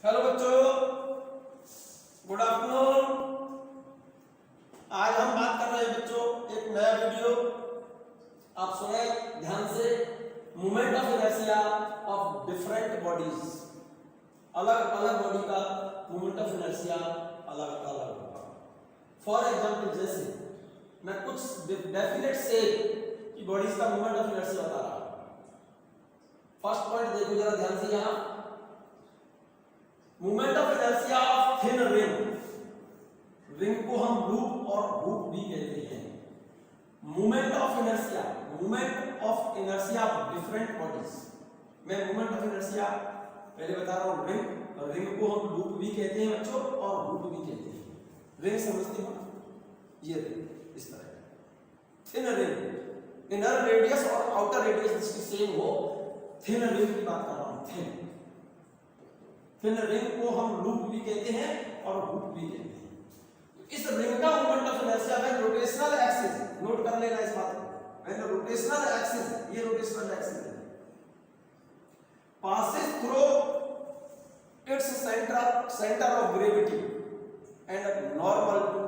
Hello बच्चों, good afternoon. आज हम बात कर रहे हैं बच्चों एक नया वीडियो। आप सुने ध्यान से। Movement of inertia of different bodies. अलग अलग बॉडी का मूवमेंट ऑफ इनर्शिया अलग अलग होगा। फॉर एग्जांपल, जैसे मैं कुछ डेफिनेट से कि बॉडीज का मूवमेंट ऑफ इनर्शिया बता रहा हूं। फर्स्ट पॉइंट देखो जरा ध्यान से। यहां movement of inertia of thin ring. Ring को हम लूप और हुक भी कहते हैं। Movement of inertia of different bodies. मैं मूवमेंट ऑफ इनर्शिया पहले बता रहा हूं। रिंग को हम लूप भी कहते हैं बच्चों और हुक भी कहते हैं। रिंग समझते हो? ये रिंग इस तरह थिन रिंग, इनर रेडियस और आउटर रेडियस जिसकी सेम हो, थिन रिंग की बात कर रहा हूं। थिन रिंग को हम लूप भी कहते हैं और हुक भी कहते हैं। इस रिंग का मूवमेंट ऑफ इनर्शिया है रोटेशनल एक्सिस। नोट कर लेना इस बात को। व्हेन रोटेशनल एक्सिस, ये रोटेशनल एक्सिस है, passes through its center of gravity and normal to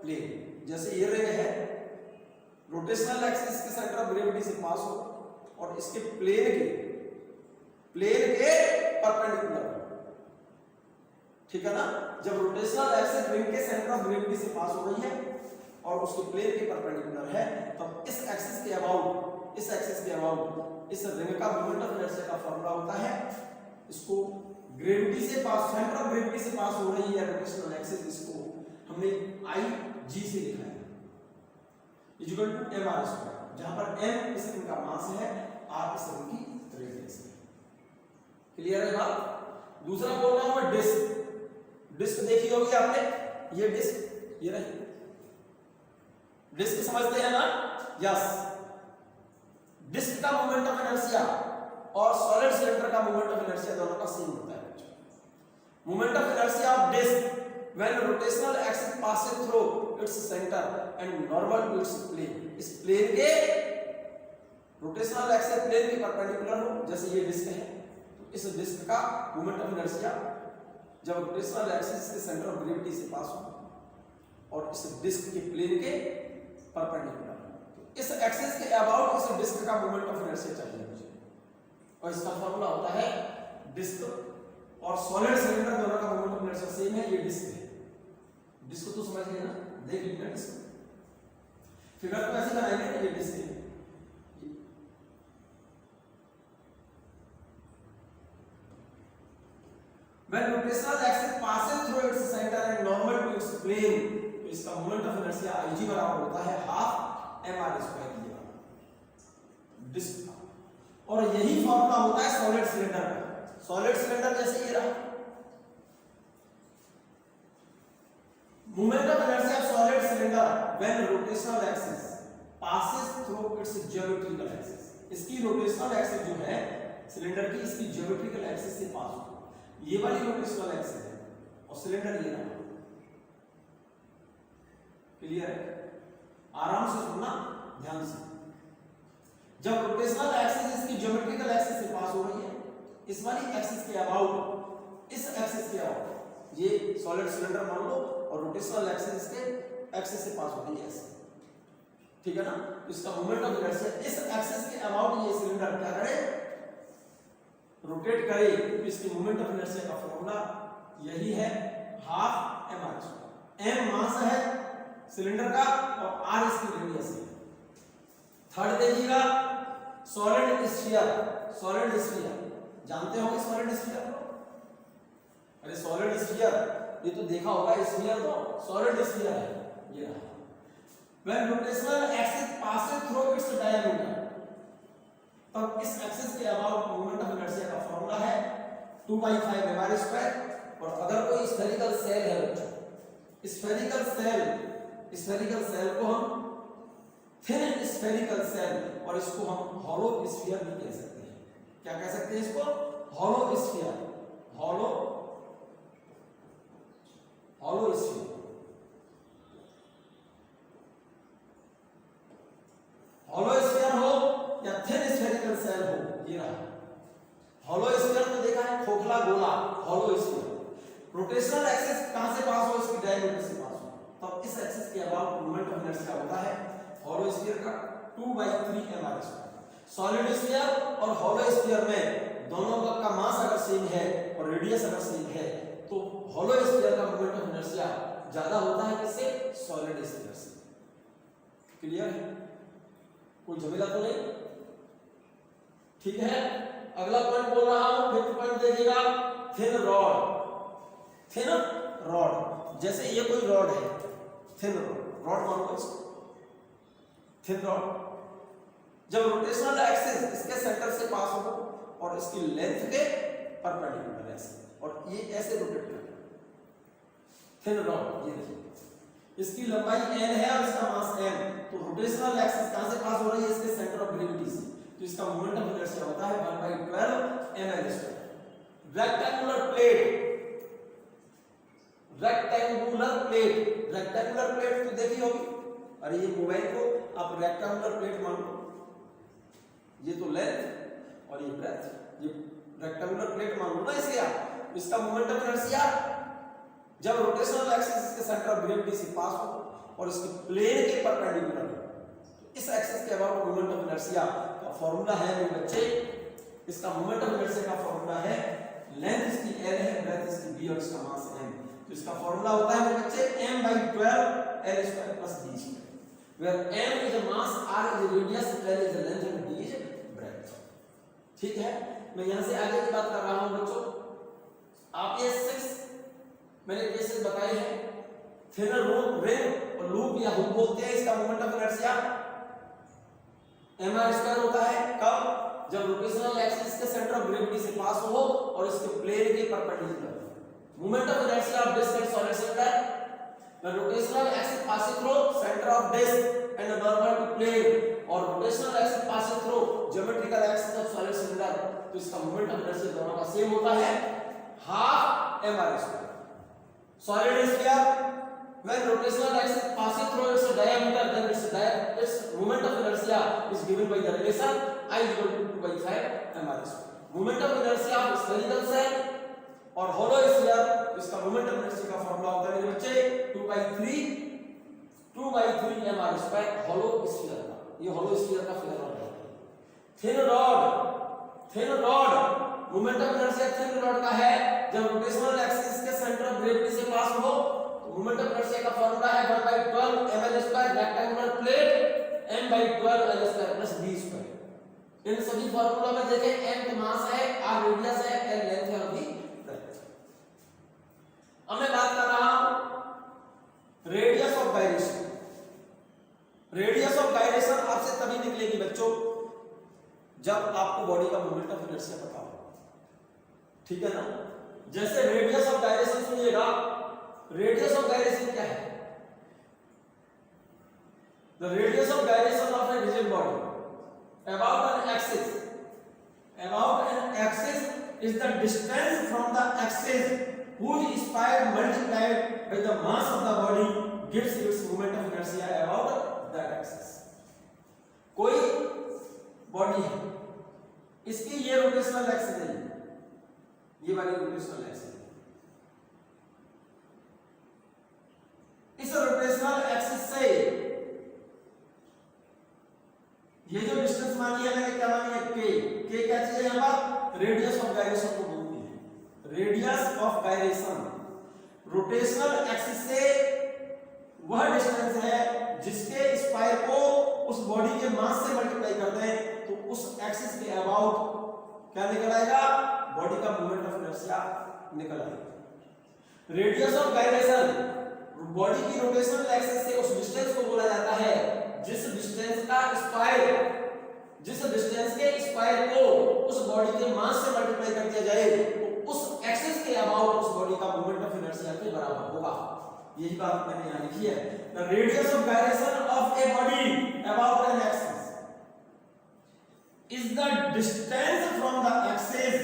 plane। जैसे ये रिंग है, रोटेशनल एक्सिस के सेंटर ऑफ ग्रेविटी से पास हो और इसके प्लेन के परपेंडिकुलर, ठीक है ना। जब रोटेशनल एक्सिस रिंग के सेंटर ऑफ ग्रेविटी से पास हो रही है और उसके प्लेन के परपेंडिकुलर है, तब इस एक्सिस के अबाउट इस रिंग का मोमेंट ऑफ इनर्शिया का फॉर्मूला होता है। इसको ग्रेविटी से पास, सेंटर ऑफ ग्रेविटी से पास हो रही है रोटेशनल एक्सिस, इसको हमने IG से लिखा है, इक्वल टू mr², जहां पर m इस रिंग का मास है, r इस रिंग की रेडियस है। क्लियर है बात? दूसरा बोल रहा हूं मैं डिस्क। डिस्क देखी होगी आपने, ये डिस्क, ये रही डिस्क, समझते हैं ना? यस। डिस्क का मोमेंट ऑफ इनर्शिया और सॉलिड सिलेंडर का मोमेंट ऑफ इनर्शिया दोनों का सेम होता है। Moment of inertia of disc when rotational axis passes through its center and normal to its plane। इस प्लेन के रोटेशनल एक्सिस प्लेन के परपेंडिकुलर हो, जैसे ये डिस्क है, तो इस डिस्क का मोमेंट ऑफ इनर्शिया जब रोटेशनल एक्सिस के सेंटर ऑफ ग्रेविटी से पास हो और इस डिस्क के प्लेन के परपेंडिकुलर, तो इस एक्सिस के अबाउट इस डिस्क का मोमेंट ऑफ इनर्शिया चाहिए मुझे, और इसका फॉर्मूला होता है डिस्क और सॉलिड सिलेंडर दोनों का मोमेंट ऑफ इनर्शिया सेम है। ये डिस्क है, डिस्क तो समझ गए ना, देख लीजिए डिस्क फिगर तो ऐसे बनाएंगे ना, ये डिस्क है। When rotational axis passes through its center and normal to its plane, तो इसका मोमेंट ऑफ इनर्शिया IG बराबर होता है ½ mr², डिस्क का। और यही फॉर्मूला होता है सॉलिड सिलेंडर का। सॉलिड सिलेंडर जैसे ये रहा, moment of inertia of solid cylinder when rotational axis passes through its geometrical axis। इसकी रोटेशनल एक्सिस जो है सिलेंडर की, इसकी ज्योमेट्रिकल एक्सिस से पास हो, ये वाली रोटेशनल एक्सिस है और सिलेंडर ये रहा। क्लियर है? आराम से सुनना ध्यान से। जब रोटेशनल एक्सिस इसकी ज्योमेट्रिकल एक्सिस से पास हो रही है, इस वाली एक्सिस के अबाउट, इस एक्सिस के अबाउट, ये सॉलिड सिलेंडर मान लो और रोटेशनल एक्सिस इसके एक्सिस से पास हो रही है ऐसे, ठीक है ना। इसका मोमेंट ऑफ इनर्शिया इस एक्सिस के अबाउट ये सिलेंडर क्या करे, रोटेट करे, तो इसकी मोमेंट ऑफ इनर्शिया का फॉर्मूला यही है ½ mr²। m मास है सिलेंडर का और r इसकी रेडियस है। थर्ड देखिएगा, सॉलिड स्फीयर। सॉलिड स्फीयर जानते होंगे, सॉलिड स्फीयर को? अरे सॉलिड स्फीयर ये तो देखा होगा, स्फीयर तो सॉलिड स्फीयर है, ये रहा। When rotational axis passes through its diameter, तब इस एक्सिस के अबाउट मोमेंट ऑफ इनर्शिया का फॉर्मूला है 2/5 mr²। और अगर कोई स्फेरिकल सेल है बच्चों, स्फेरिकल सेल को हम थिन स्फेरिकल सेल, और इसको हम हॉलो स्फीयर भी कह सकते हैं। क्या कह सकते हैं इसको? Hollow sphere. Hollow sphere, hollow sphere हो या थिन स्फेरिकल सेल हो, ये रहा। हॉलो स्फीयर तो देखा है, खोखला गोला हॉलो स्फीयर, रोटेशनल एक्सिस कहां से पास हो, इसकी डायमीटर से पास हो, तब इस एक्सिस के अबाउट मोमेंट ऑफ इनर्शिया होता है हॉलो स्फीयर का 2/3 mr²। सॉलिड स्फीयर और हॉलो स्फीयर में दोनों का मास अगर सेम है और रेडियस अगर सेम है तो हॉलो स्फीयर का मोमेंट ऑफ इनर्शिया ज्यादा होता है किससे, सॉलिड स्फीयर से। क्लियर है, कोई झमेला तो नहीं, ठीक है। अगला पॉइंट बोल रहा हूं, फिफ्थ पॉइंट देखिएगा, थिन रॉड। थिन रॉड, जैसे ये कोई रॉड है, थिन रॉड मानो इसको, थिन रॉड जब रोटेशनल एक्सिस इसके सेंटर से पास हो और इसकी लेंथ के परपेंडिकुलर ऐसे और ये ऐसे रोटेट करेगा, थिन रॉड, ये देखिए इसकी लंबाई n है और इसका मास m, तो रोटेशनल एक्सिस कहां से पास हो रही है, इसके सेंटर ऑफ ग्रेविटी से, तो इसका मोमेंट ऑफ इनर्शिया होता है 1/12 ml²। Rectangular plate, rectangular plate, rectangular plate तो देखी होगी, अरे ये मोबाइल को आप रेक्टेंगुलर प्लेट मान लो, ये तो लेंथ और ये ब्रेथ, ये रेक्टेंगुलर प्लेट मान लो ना इसे आप, इसका मोमेंट ऑफ इनर्शिया जब रोटेशनल एक्सिस इसके सेंटर ऑफ ग्रेविटी से पास हो और इसके प्लेन के परपेंडिकुलर हो, तो इस एक्सिस के अबाउट मोमेंट ऑफ इनर्शिया का फार्मूला है मेरे बच्चे, इसका मोमेंट ऑफ इनर्शिया का फार्मूला है, लेंथ इसकी l है, ब्रेथ इसकी b और इसका मास m, तो इसका फार्मूला होता है मेरे बच्चे m/12 l² + d², where m is a mass, r is a radius, l is a length and d is breadth। ठीक है, मैं यहां से आगे की बात कर रहा हूं बच्चों। आप ये 6 मैंने केसेस बताए हैं, थिनर रिंग और लूप या हुक बोलते हैं, इसका मोमेंट ऑफ इनर्शिया mr² होता है, कब, जब रोटेशनल एक्सिस के सेंटर ऑफ ग्रेविटी से पास हो और इसके प्लेन के perpendicular. Moment of inertia of disc and solid cylinder, when rotational axis passes through center of disk and normal to plane, और rotational axis passes through geometrical axis of solid cylinder, तो इसका moment of inertia दोनों का same होता है, half mr²। solid sphere, when rotational axis passes through its diameter, then its moment of inertia is given by the relation I = 2/5 mr²। moment of inertia of spherical shell और hollow sphere, इसका moment of inertia का formula होता है मेरे बच्चे 2/3 mr², hollow sphere का, ये hollow sphere का फिगर है। Thin rod, thin rod moment of inertia thin rod का है, जब रोटेशनल एक्सिस के सेंटर ऑफ ग्रेविटी से पास हो तो मोमेंट ऑफ इनर्शिया का फार्मूला है 1/12 ml² rectangular plate, m/12 l² + d²। इन सभी फार्मूला में देखें, m तो मास है, r रेडियस है, l लेंथ है और d ब्रेथ। अब मैं बात कर रहा हूं radius of gyration. Radius of gyration आपसे तभी निकलेगी बच्चों जब आपको बॉडी का मोमेंट ऑफ इनर्शिया पता हो, ठीक है ना। जैसे रेडियस ऑफ गायरेशन सुनिएगा, रेडियस ऑफ गायरेशन क्या है, the radius of gyration of a rigid body about an axis is the distance from the axis whose spire multiplied by the mass of the body gives its moment of inertia about that axis। कोई body है, इसकी ये rotational axis है, ये वाली rotational axis है, इस rotational axis से ये जो डिस्टेंस मानी है मैंने, क्या मानी है, के क्या चीज है यहाँ पर, रेडियस ऑफ गायरेशन को बोलते हैं, radius of gyration. Rotational axis से वह डिस्टेंस है जिसके स्पायर को उस बॉडी के मास से मल्टीप्लाई करते हैं, तो उस एक्सिस के अबाउट क्या निकल आएगा, बॉडी का मोमेंट ऑफ इनर्शिया निकल आएगा। रेडियस ऑफ गायरेशन बॉडी की रोटेशनल एक्सिस से उस डिस्टेंस को बोला जाता है जिस डिस्टेंस के स्पायर को उस बॉडी के मास से मल्टीप्लाई कर दिया जाए तो उस एक्सिस के अबाउट उस बॉडी का मोमेंट ऑफ इनर्शिया के बराबर होगा। यही बात मैंने यहां लिखी है, the radius of gyration of a body about an axis is the distance from the axis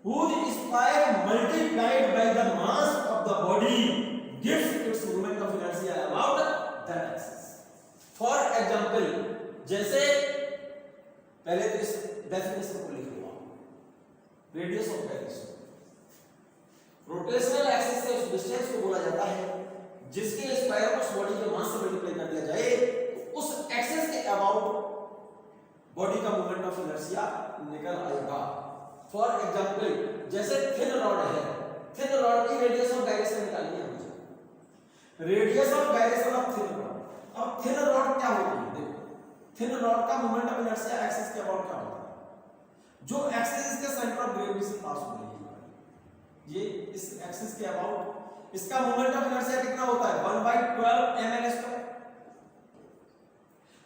whose spire multiplied by the mass of the body gives its moment of inertia about that axis। For example, जैसे पहले तो इस definition को लिख लो, radius of gyration, rotational उस distance को बोला जाता है जिसके स्क्वायर को उस बॉडी के मास से मल्टीप्लाई कर दिया जाए तो उस एक्सिस के अबाउट बॉडी का मोमेंट ऑफ इनर्शिया निकल आएगा। फॉर एग्जांपल जैसे थिन रॉड है, थिन रॉड की रेडियस ऑफ गायरेशन निकालनी है मुझे, radius of gyration of thin rod. अब थिन रॉड क्या होती है, देखो थिन रॉड का मोमेंट ऑफ इनर्शिया एक्सिस के अबाउट क्या होता है, जो एक्सिस के सेंटर ऑफ ग्रेविटी से पास हो रही है, ये इस एक्सिस के अबाउट इसका मोमेंट ऑफ इनर्शिया कितना होता है 1/12 ml²।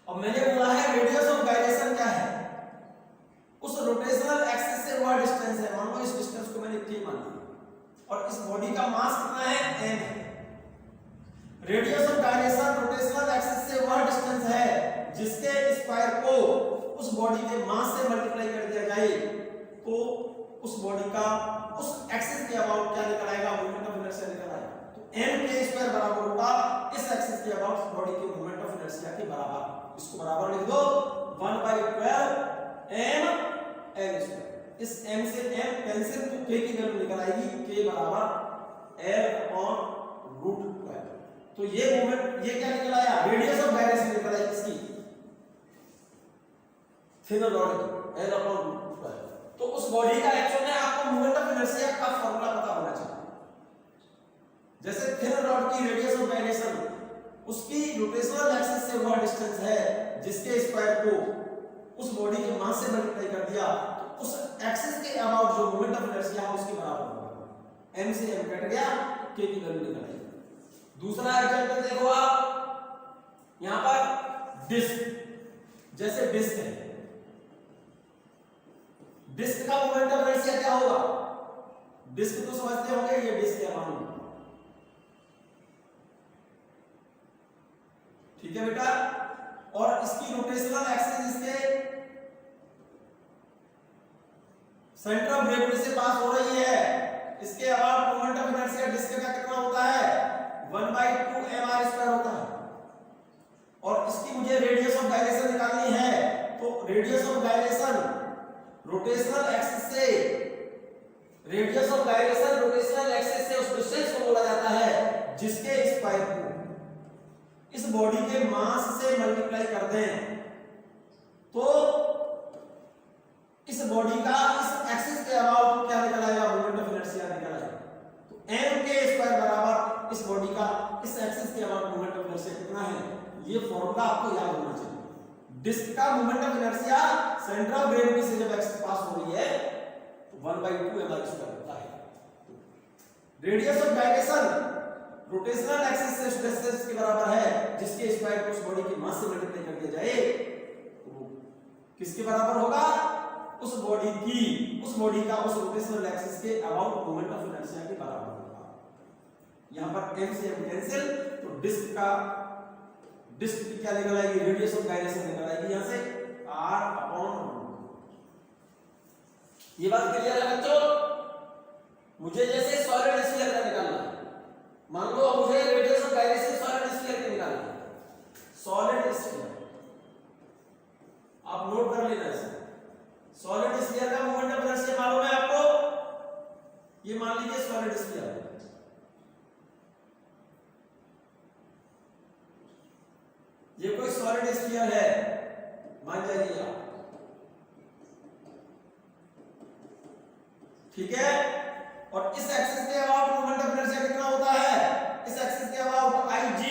अब मैंने बोला है रेडियस ऑफ गायरेशन क्या है, उस रोटेशनल एक्सिस से वह डिस्टेंस है, मान लो इस डिस्टेंस को मैंने k मान लिया और इस बॉडी का मास कितना है m है। Radius of gyration rotational axis से वह डिस्टेंस है जिसके स्क्वायर को उस बॉडी के मास से मल्टीप्लाई कर दिया जाए तो उस बॉडी का उस एक्सिस के अबाउट क्या निकल आएगा, मोमेंट ऑफ इनर्शिया निकल आएगा। तो m² बराबर होगा इस एक्सिस के अबाउट बॉडी के मोमेंट ऑफ इनर्शिया के बराबर। इसको बराबर लिख दो 1/12 ml²। इस m से m कैंसिल तो k की वैल्यू निकल आएगी, k बराबर L/√12। तो ये मोमेंट ये क्या निकल आया, रेडियस ऑफ गायरेशन निकल आई किसकी, थिन रॉड की L/√12। तो उस बॉडी का एक्चुअल में आपको मोमेंट ऑफ इनर्शिया का फार्मूला पता होना चाहिए। जैसे थिन रॉड की रेडियस ऑफ गायरेशन उसकी रोटेशनल एक्सिस से वह डिस्टेंस है जिसके स्क्वायर को उस बॉडी के मास से मल्टीप्लाई कर दिया तो उस एक्सिस के अबाउट जो मोमेंट ऑफ इनर्शिया है उसके बराबर होगा। m से m कट गया, k की वैल्यू निकल आई। दूसरा एग्जांपल देखो आप, यहां पर डिस्क, जैसे डिस्क है, डिस्क का मोमेंट ऑफ इनर्शिया क्या होगा, डिस्क तो समझते होंगे, ये डिस्क है मान लो, ठीक है बेटा, और इसकी रोटेशनल एक्सिस इसके सेंटर ऑफ ग्रेविटी से पास हो रही है, इसके about moment of inertia disc का कितना होता है 1/2 mr² होता है। और इसकी मुझे रेडियस ऑफ गायरेशन निकालनी है तो radius of gyration rotational axis से, radius of gyration rotational axis से उस डिस्टेंस को बोला जाता है जिसके स्क्वायर को इस बॉडी के मास से मल्टीप्लाई कर दें तो इस बॉडी का इस एक्सिस के अबाउट क्या निकल आएगा, मोमेंट ऑफ इनर्शिया निकल आएगा। तो m² बराबर इस बॉडी का इस एक्सिस के अबाउट मोमेंट ऑफ इनर्शिया कितना है, ये फॉर्मूला आपको याद होना चाहिए। डिस्क का moment of inertia centre of gravity से जब एक्सिस पास हो रही है तो 1/2 mr² होता है। Radius of gyration rotational axis से डिस्टेंस के बराबर है जिसके स्क्वायर को उस बॉडी की मास से मल्टीप्लाई कर दिया जाए तो किसके बराबर होगा, उस बॉडी का उस रोटेशनल एक्सिस के अबाउट मोमेंट ऑफ इनर्शिया के बराबर होगा। यहां पर m से m कैंसिल तो डिस्क की क्या निकल आएगी, रेडियस ऑफ गायरेशन निकल आएगी यहां से r/√। ये बात क्लियर है बच्चों। मुझे जैसे सॉलिड स्फीयर का निकालना है, मान लो मुझे radius of gyration solid sphere की निकालनी है, सॉलिड स्फीयर आप नोट कर लेना इसे। सॉलिड स्फीयर का मोमेंट ऑफ इनर्शिया मालूम है आपको, ये मान लीजिए सॉलिड स्फीयर है, ये कोई सॉलिड स्फीयर है मान जाइए आप, ठीक है। और इस एक्सिस के अबाउट मोमेंट ऑफ इनर्शिया कितना होता है, इस एक्सिस के अबाउट IG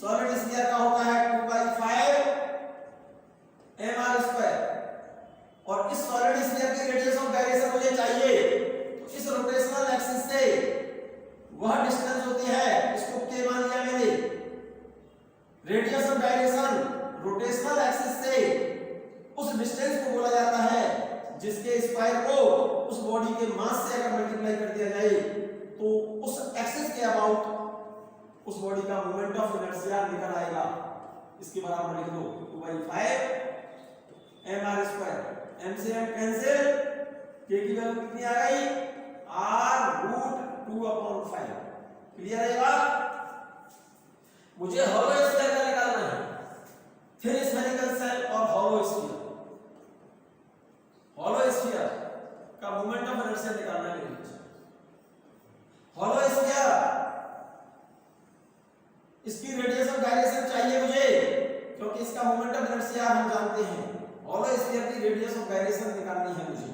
सॉलिड स्फीयर का होता है 2/5 mr²। और इस सॉलिड स्फीयर की रेडियस ऑफ गायरेशन मुझे चाहिए तो इस रोटेशनल एक्सिस से वह डिस्टेंस होती है, इसको k मान लिया मैंने। Radius of gyration rotational axis से उस डिस्टेंस को बोला जाता है जिसके स्क्वायर को उस बॉडी के मास से अगर मल्टीप्लाई कर दिया जाए तो उस एक्सिस के अबाउट उस बॉडी का मोमेंट ऑफ इनर्शिया निकल आएगा। इसके बराबर लिख दो 2/5 mr²। m से m कैंसिल, k की वैल्यू कितनी आ गई r√2/5। क्लियर है बात। मुझे हॉलो स्फीयर का निकालना है, थिन स्फेरिकल शेल और हॉलो स्फीयर। हॉलो स्फीयर का मोमेंट ऑफ इनर्शिया निकालना है। हॉलो स्फीयर इसकी रेडियस ऑफ गायरेशन चाहिए मुझे, क्योंकि इसका मोमेंट ऑफ इनर्शिया हम जानते हैं। हॉलो स्फीयर की रेडियस ऑफ गायरेशन निकालनी है मुझे।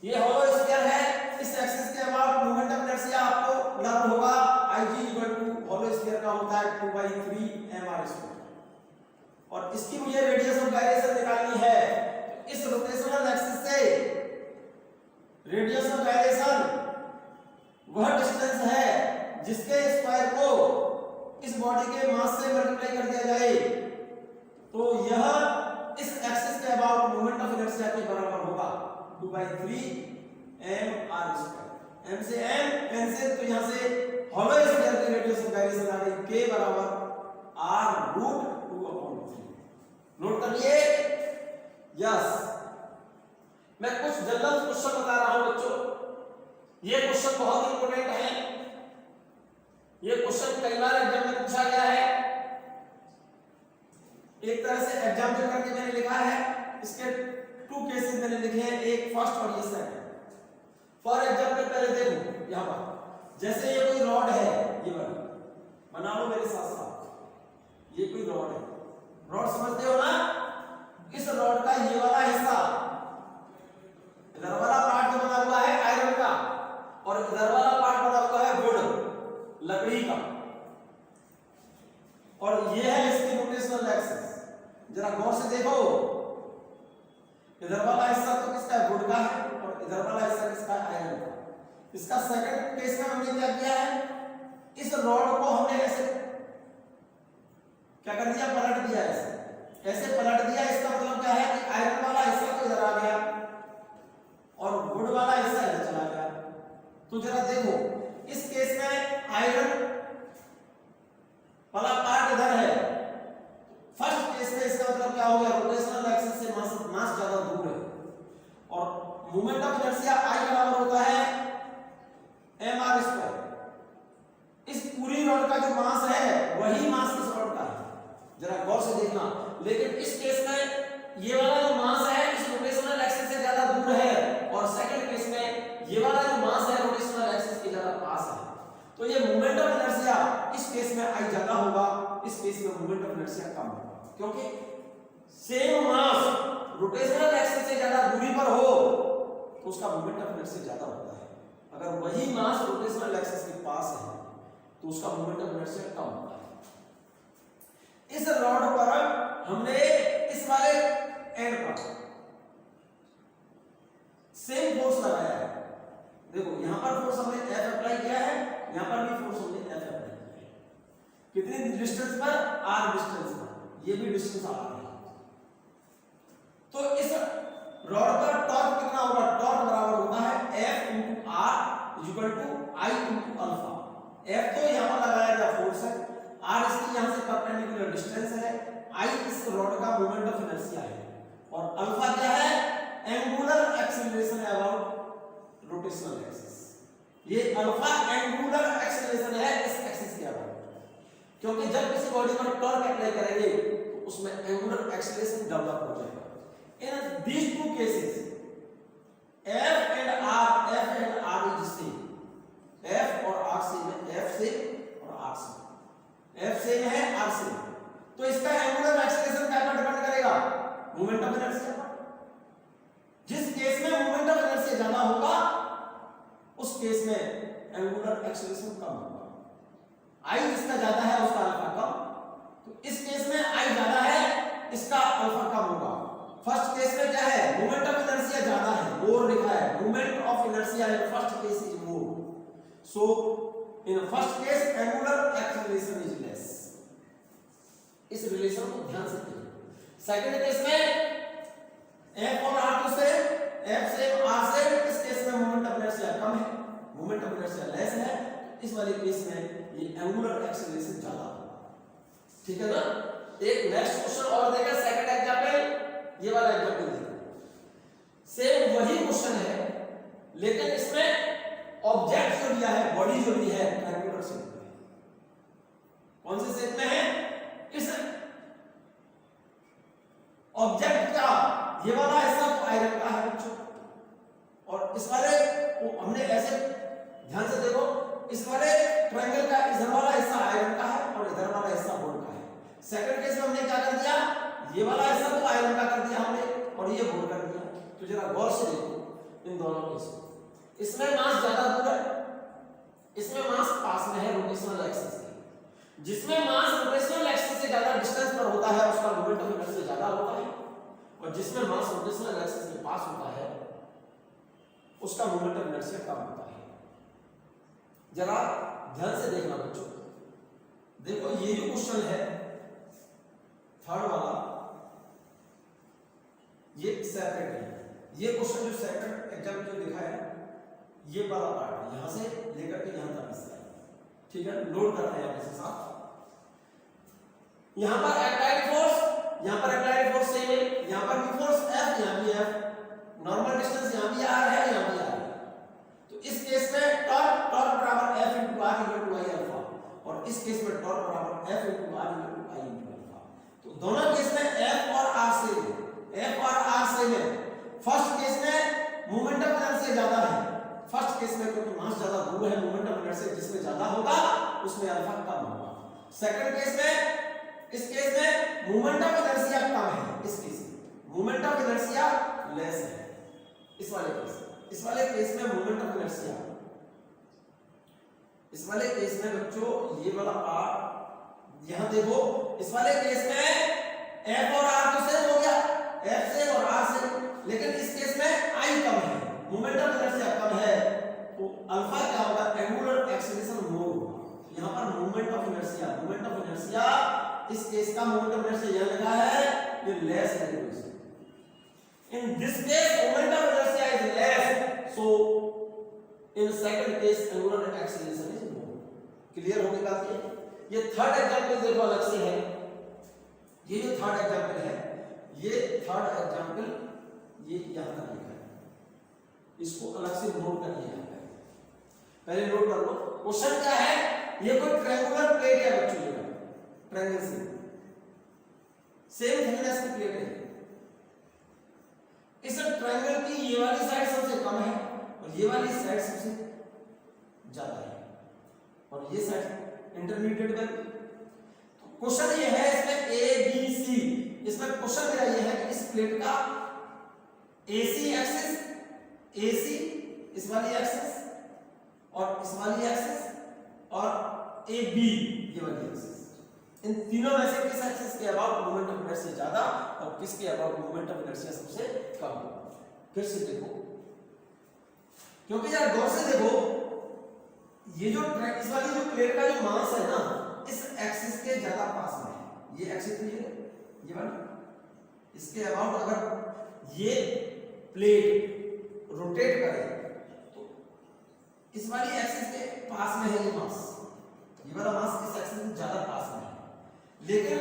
ये हॉलो स्फीयर है, इस एक्सिस के अबाउट मोमेंट ऑफ इनर्शिया आपको लागू होगा Ig equal to hollow sphere का होता है 2/3 mr²। और इसकी मुझे रेडियस ऑफ गायरेशन निकालनी है। तो इस रोटेशनल एक्सिस से रेडियस ऑफ गायरेशन वह डिस्टेंस है जिसके स्क्वायर को इस बॉडी के मास से मल्टीप्लाई कर दिया जाए, तो यह इस एक्सिस के अबाउट मोमेंट ऑफ इनर्शिया के बराबर होगा 2/3 mr²। m से n से तो यहां से हॉलो स्फीयर की रेडियस ऑफ गायरेशन आ गई k बराबर r√2/3। नोट करिए। यस, मैं कुछ जनरल क्वेश्चन बता रहा हूं बच्चों, ये क्वेश्चन बहुत इंपॉर्टेंट है। ये क्वेश्चन कई बार एग्जाम में पूछा गया है। एक तरह से एग्जाम्पल करके मैंने लिखा है। इसके 2 केसेस मैंने लिखे हैं, एक फर्स्ट और ये सेकंड। फॉर एग्जाम्पल पहले देखो, यहां पर जैसे ये कोई रॉड है, ये बना लो मेरे साथ साथ। ये कोई रॉड है, रॉड समझते हो ना? इस रॉड का ये वाला हिस्सा, इधर वाला पार्ट जो बना हुआ है आयरन का, और इधर वाला पार्ट बना हुआ है वुड, लकड़ी का, और ये है इसकी रोटेशनल एक्सिस। जरा गौर से देखो, इधर वाला हिस्सा तो किसका है? वुड का है, और इधर वाला हिस्सा किसका है? आयरन का। इसका सेकंड केस में हमने क्या किया है? इस रॉड को हमने ऐसे क्या कर दिया? पलट दिया। ऐसे पलट दिया। इसका मतलब क्या है कि आयरन वाला हिस्सा तो इधर आ गया और वुड वाला हिस्सा इधर चला गया। तो जरा देखो, इस केस में आयरन वाला पार्ट इधर है। फर्स्ट केस में इसका मतलब क्या हो गया? रोटेशनल एक्सिस से मास ज्यादा दूर है, और मोमेंट ऑफ इनर्शिया I बराबर होता है mr²। इस पूरी रॉड का जो मास है वही मास इस रॉड का है, जरा गौर से देखना। लेकिन इस केस में ये वाला जो मास है इस रोटेशनल एक्सिस से ज्यादा दूर है, और सेकंड केस में ये वाला जो मास है रोटेशनल एक्सिस के ज्यादा पास है। तो ये मोमेंट ऑफ इनर्शिया इस केस में I ज्यादा होगा, इस केस में मोमेंट ऑफ इनर्शिया कम होगा, क्योंकि सेम मास रोटेशनल एक्सिस से ज्यादा दूरी पर हो तो उसका मोमेंट ऑफ इनर्शिया ज्यादा होता है। अगर वही मास रोटेशनल एक्सिस के पास है तो उसका मोमेंट ऑफ इनर्शिया कम होता है। इस रॉड पर हमने इस वाले एंड पर सेम फोर्स लगाया है। देखो, यहां पर फोर्स हमने F अप्लाई किया है, यहां पर भी फोर्स हमने F अप्लाई किया है। कितनी डिस्टेंस पर? R डिस्टेंस पर। ये भी डिस्टेंस R है। तो इस रॉड पर टॉर्क कितना होगा? टॉर्क बराबर होता है F × R = I × alpha. F तो यहां पर लगाया गया फोर्स है, R इसकी यहां से परपेंडिकुलर डिस्टेंस है, I इस रॉड का मोमेंट ऑफ इनर्शिया है, और अल्फा क्या है? Angular acceleration about rotational axis. ये अल्फा एंगुलर एक्सीलरेशन है इस एक्सिस के अबाउट, क्योंकि जब किसी बॉडी पर टॉर्क अप्लाई करेंगे तो उसमें एंगुलर एक्सीलरेशन डेवलप हो जाएगा। In these two cases, F and R is same. F और R सेम है, F सेम और R सेम। F सेम है, R सेम। तो इसका एंगुलर एक्सीलरेशन क्या पर डिपेंड करेगा? मोमेंट ऑफ इनर्शिया पर। जिस केस में मोमेंट ऑफ इनर्शिया ज्यादा होगा उस केस में एंगुलर एक्सीलरेशन कम होगा। I जिसका ज्यादा है उसका अल्फा कम। तो इस केस में I ज्यादा है, इसका अल्फा कम होगा। फर्स्ट केस में क्या है? मोमेंट ऑफ इनर्शिया ज्यादा है, मोर लिखा है। Moment of inertia in first case is more, so in first case angular acceleration is less. इस रिलेशन को ध्यान से देखिए। सेकंड केस में F और R तो same, F same R same. इस केस में मोमेंट ऑफ इनर्शिया कम है, मोमेंट ऑफ इनर्शिया लेस है। इस वाले केस में ये एंगुलर एक्सीलरेशन ज्यादा होगा। ठीक है ना? एक नेक्स्ट क्वेश्चन और देखा, सेकंड एग्जांपल, ये वाला एग्जांपल देखो। सेम वही क्वेश्चन है, लेकिन इसमें ऑब्जेक्ट जो दिया है, बॉडी जो दी है, ट्रायंगुलर शेप में। कौन से शेप में है? इस ऑब्जेक्ट का ये वाला हिस्सा तो आयरन का है बच्चों, और इस वाले को हमने ऐसे ध्यान से देखो, इस वाले ट्रायंगल का इधर वाला हिस्सा आयरन का है और इधर वाला हिस्सा गोल्ड का है। सेकंड केस में हमने क्या कर दिया, ये वाला हिस्सा तो आयरन का कर दिया हमने और ये गोल्ड कर दिया। तो जरा गौर से देखो इन दोनों केस में, इसमें मास ज्यादा दूर है, इसमें मास पास में है रोटेशनल एक्सिस के। जिसमें मास रोटेशनल एक्सिस से ज्यादा डिस्टेंस पर होता है उसका मोमेंट ऑफ इनर्शिया ज्यादा होता है, और जिसमें मास रोटेशनल एक्सिस के पास होता है उसका मोमेंट ऑफ इनर्शिया कम होता है। जरा ध्यान से देखना बच्चों, देखो ये जो क्वेश्चन है थर्ड वाला, ये सेपरेट है। ये क्वेश्चन जो सेकंड एग्जाम में जो लिखा है ये वाला पार्ट यहां से लेकर के यहां तक हिस्सा है, ठीक है। नोट करते हैं इसके साथ। यहां पर अप्लाइड फोर्स, यहां पर अप्लाइड फोर्स सेम है, यहां पर भी फोर्स F, यहां भी F, नॉर्मल डिस्टेंस यहां भी R है, यहां भी R है। तो इस केस में टॉर्क बराबर F * R * I अल्फा, और इस केस में टॉर्क बराबर F * R * I अल्फा। तो दोनों केस में F और R सेम है, F और R सेम है। फर्स्ट केस में मोमेंट ऑफ इनर्शिया ज्यादा है, फर्स्ट केस में क्योंकि मास ज्यादा दूर है, मोमेंट ऑफ इनर्शिया जिसमें ज्यादा होगा उसमें अल्फा कम होगा। सेकंड केस में, इस केस में मोमेंट ऑफ इनर्शिया कम है, इस केस में मोमेंट ऑफ इनर्शिया लेस है। इस वाले केस में मोमेंट ऑफ इनर्शिया, इस वाले केस में बच्चों ये वाला पार्ट यहां देखो, इस वाले केस में F और R तो सेम हो गया, F से और R से, लेकिन इस केस में I कम है, मोमेंट ऑफ इनर्शिया कम है, तो अल्फा क्या होगा, एंगुलर एक्सीलरेशन मोर होगा। यहां पर मोमेंट ऑफ इनर्शिया इस केस का मोमेंट ऑफ इनर्शिया यहां लिखा है, ये लेस है। In this case moment of inertia is less, so in second case angular acceleration is more. Clear होने का ये थर्ड एग्जांपल देखो अलग से है। ये जो थर्ड एग्जांपल है, ये थर्ड एग्जांपल ये यहां तक लिखा है, इसको अलग से नोट करिए। यहां पे पहले नोट कर लो क्वेश्चन क्या है। ये कोई ट्रायंगुलर प्लेट है बच्चों, ये ट्रायंगल से सेम थिकनेस की प्लेट है। इस ट्रायंगल की ये वाली साइड सबसे कम है और ये वाली साइड सबसे ज्यादा है, और ये साइड इंटरमीडिएट बन। तो क्वेश्चन ये है इसमें ए बी सी, इसमें क्वेश्चन मेरा ये है कि इस प्लेट का AC एक्सिस, AC इस वाली एक्सिस और इस वाली एक्सिस और AB ये वाली एक्सिस, इन तीनों में से किस एक्सिस के अबाउट मोमेंट ऑफ इनर्शिया ज्यादा और किसके अबाउट मोमेंट ऑफ इनर्शिया सबसे कम। फिर से देखो, क्योंकि यार गौर से देखो, ये जो इस वाली जो प्लेट का जो मास है ना, इस एक्सिस के ज्यादा पास में है। ये एक्सिस तो ये वाली, इसके अबाउट अगर ये प्लेट रोटेट करे तो इस वाली एक्सिस के पास में है ये मास, ये वाला मास इस एक्सिस के ज्यादा पास में है। लेकिन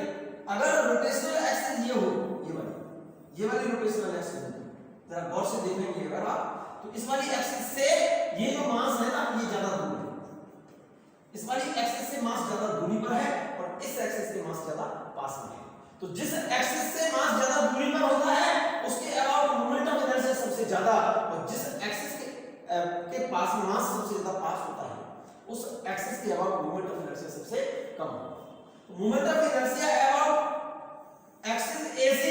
अगर रोटेशनल एक्सिस ये हो, ये वाली रोटेशनल एक्सिस हो, जरा गौर से देखेंगे अगर आप, तो इस वाली एक्सिस से ये जो मास है ना ये ज्यादा दूर है, इस वाली एक्सिस से मास ज्यादा दूरी पर है और इस एक्सिस से मास ज्यादा पास में है। तो जिस एक्सिस से मास ज्यादा दूरी पर होता है उसके अबाउट मोमेंट ऑफ इनर्शिया सबसे ज्यादा, और जिस एक्सिस के पास मास सबसे ज्यादा पास होता है उस एक्सिस के अबाउट मोमेंट ऑफ इनर्शिया सबसे कम। Moment of inertia about axis AC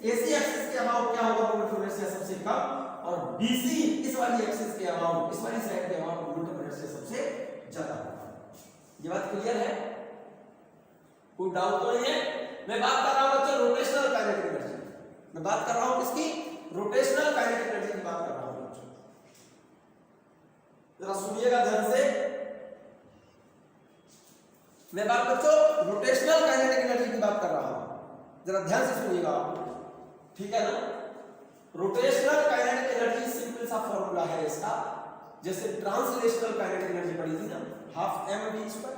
axis के अबाउट क्या होगा, मोमेंट ऑफ इनर्शिया सबसे कम, और BC इस वाली एक्सिस के अबाउट, इस वाली साइड के अबाउट मोमेंट ऑफ इनर्शिया सबसे ज्यादा होगा। ये बात क्लियर है, कोई डाउट तो नहीं है। मैं बात कर रहा हूं बच्चों रोटेशनल काइनेटिक एनर्जी, मैं बात कर रहा हूं किसकी, रोटेशनल काइनेटिक एनर्जी की बात कर रहा हूं बच्चों। जरा सुनिएगा ध्यान से, मैं बात बच्चों रोटेशनल काइनेटिक एनर्जी की बात कर रहा हूं, जरा ध्यान से सुनिएगा आप, ठीक है ना। रोटेशनल काइनेटिक एनर्जी सिंपल सा फॉर्मूला है इसका, जैसे ट्रांसलेशनल काइनेटिक एनर्जी पढ़ी थी ना, हाफ mv²।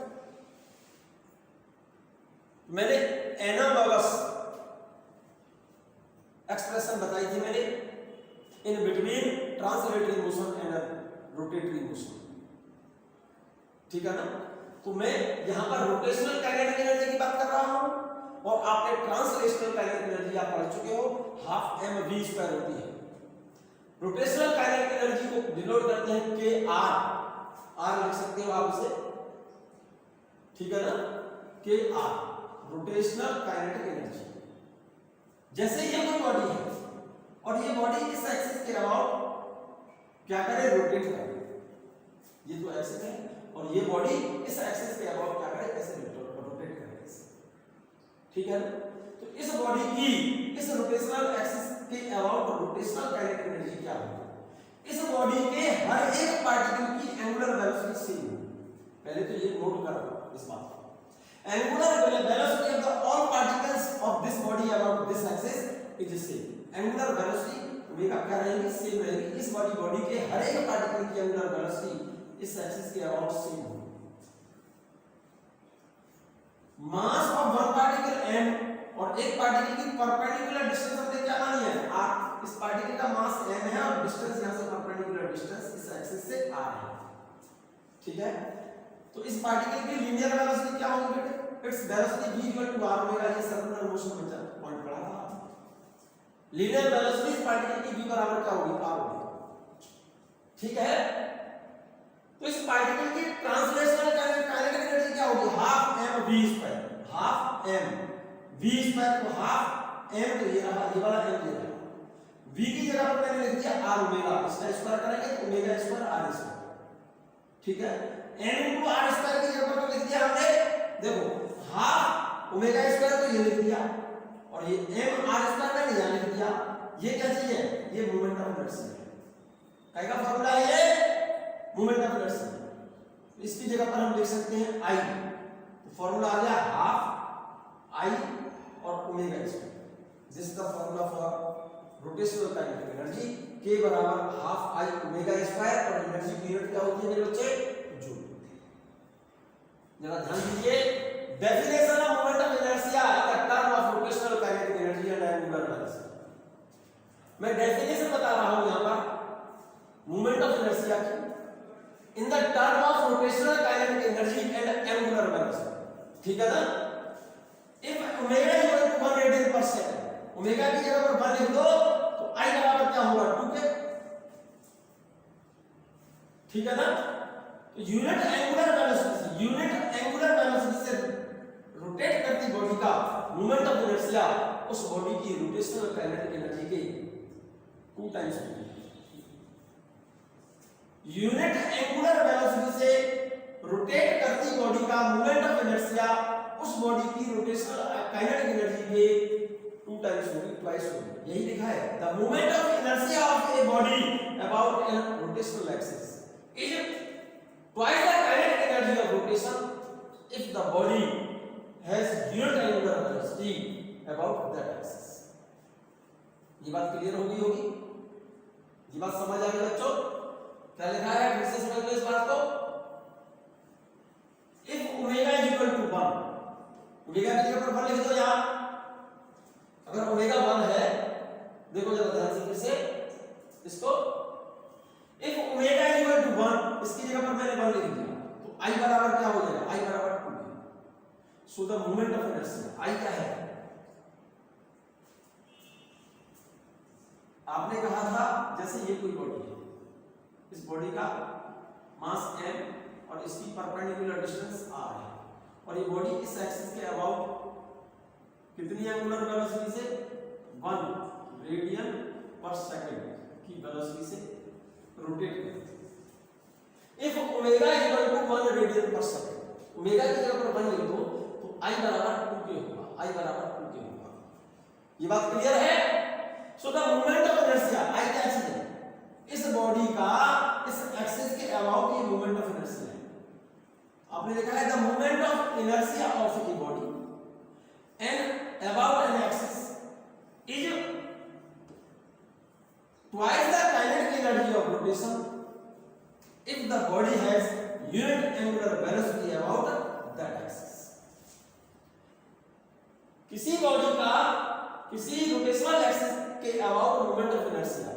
मैंने एनालॉगस एक्सप्रेशन बताई थी मैंने, in between translatory motion and rotatory motion, ठीक है ना। तो मैं यहां पर रोटेशनल काइनेटिक एनर्जी की बात कर रहा हूं, और आपने ट्रांसलेशनल काइनेटिक एनर्जी आप पढ़ चुके हो, हाफ mv² होती है। रोटेशनल काइनेटिक एनर्जी को डिनोट करते हैं kr, आर लिख सकते हो आप इसे, ठीक है ना, के आर, रोटेशनल काइनेटिक एनर्जी। जैसे ये कोई बॉडी है और ये बॉडी इस एक्सिस के अबाउट क्या करे, रोटेट करे, ये तो एक्सिस है और ये बॉडी इस एक्सिस के अबाउट क्या करे, ऐसे रोटेट करे, ठीक है ना। तो इस बॉडी की इस रोटेशनल एक्सिस के अबाउट रोटेशनल काइनेटिक एनर्जी क्या होगी, इस बॉडी के हर एक पार्टिकल की एंगुलर वेलोसिटी सेम है। पहले तो ये नोट करो इस बात को, angular velocity of the all particles of this body about this axis is same. Angular velocity omega क्या रहेगी, सेम रहेगी। इस बॉडी के हर एक पार्टिकल की एंगुलर वेलोसिटी इस एक्सिस के अबाउट सेम होगी। Mass of one particle m और एक पार्टिकल की परपेंडिकुलर डिस्टेंस हमने क्या मानी है, r। इस पार्टिकल का मास m है और डिस्टेंस यहां से परपेंडिकुलर डिस्टेंस इस एक्सिस से r है, ठीक है। तो इस पार्टिकल की लीनियर वेलोसिटी क्या होगी बेटे, it's velocity v equal to r omega. ये सर्कुलर मोशन में पॉइंट पढ़ा था, लीनियर वेलोसिटी इस पार्टिकल की v बराबर क्या होगी, r होगी, ठीक है। तो इस पार्टिकल की ट्रांसलेशनल काइनेटिक एनर्जी क्या होगी, half m v square, half m v square को हाफ m, तो ये रहा, ये वाला m ये रहा, v की जगह पर मैंने लिख दिया r ओमेगा, इसका स्क्वायर करेंगे तो ओमेगा स्क्वायर r स्क्वायर, ठीक है। m into r स्क्वायर की जगह पर लिख दिया हमने, देखो हाफ ओमेगा स्क्वायर तो ये लिख दिया और ये m r स्क्वायर मैंने यहां लिख दिया। ये क्या चीज है, ये मोमेंट ऑफ इनर्शिया है, काय का फार्मूला है ये, मोमेंट ऑफ इनर्शिया। इसकी जगह पर हम लिख सकते हैं I, तो फार्मूला आ गया हाफ I और omega square. This is the formula for rotational kinetic energy, K बराबर हाफ I ओमेगा स्क्वायर और एनर्जी की यूनिट क्या होती है मेरे बच्चे, जूल। जरा ध्यान दीजिए, definition of moment of inertia in the term of rotational kinetic energy and angular velocity. मैं डेफिनेशन बता रहा हूं यहां पर मोमेंट ऑफ इनर्शिया की in the term of rotational kinetic energy and angular velocity, ठीक है ना। if omega is equal to 1 radian per second, omega की जगह पर 1 लिख दो तो I बराबर क्या होगा, 2k, ठीक है ना। तो यूनिट एंगुलर वेलोसिटी से रोटेट करती बॉडी का मोमेंट ऑफ इनर्शिया उस बॉडी की रोटेशनल काइनेटिक एनर्जी के 2 टाइम्स होगी। यूनिट एंगुलर वेलोसिटी से रोटेट करती बॉडी का मोमेंट ऑफ इनर्शिया उस बॉडी की रोटेशनल काइनेटिक एनर्जी के 2 टाइम्स होगी, ट्वाइस होगी। यही लिखा है, the moment of inertia of a body about A rotational axis is twice the kinetic energy of rotation if the body has unit angular velocity about that axis. ये बात clear होगी, ये बात समझ आ गई बच्चों, क्या लिखा है, फिर से समझ लो इस बात को। If omega is equal to 1, omega की जगह पर 1 लिख दो यहां। अगर ओमेगा 1 है, देखो जरा ध्यान से फिर से इसको, if omega is equal to 1, इसकी जगह पर मैंने 1 लिख दिया तो I बराबर क्या हो जाएगा, I बराबर 2। So the moment of inertia I क्या है, आपने कहा था जैसे ये कोई बॉडी है, इस बॉडी का मास m और इसकी परपेंडिकुलर डिस्टेंस r है और ये बॉडी इस एक्सिस के अबाउट कितनी एंगुलर वेलोसिटी से 1 रेडियन पर सेकंड की वेलोसिटी से रोटेट करती है। If omega is equal to 1 radian per second, omega की जगह पर 1 लिख दो तो I बराबर 2k होगा, I बराबर 2k होगा। ये बात क्लियर है। So the moment of inertia I क्या चीज है, इस बॉडी का इस एक्सिस के अबाउट ये मोमेंट ऑफ इनर्शिया है। आपने देखा है the moment of inertia of a body and about an axis is twice the kinetic energy of rotation if the body has unit angular velocity about that axis. किसी body का किसी rotational axis के about moment of inertia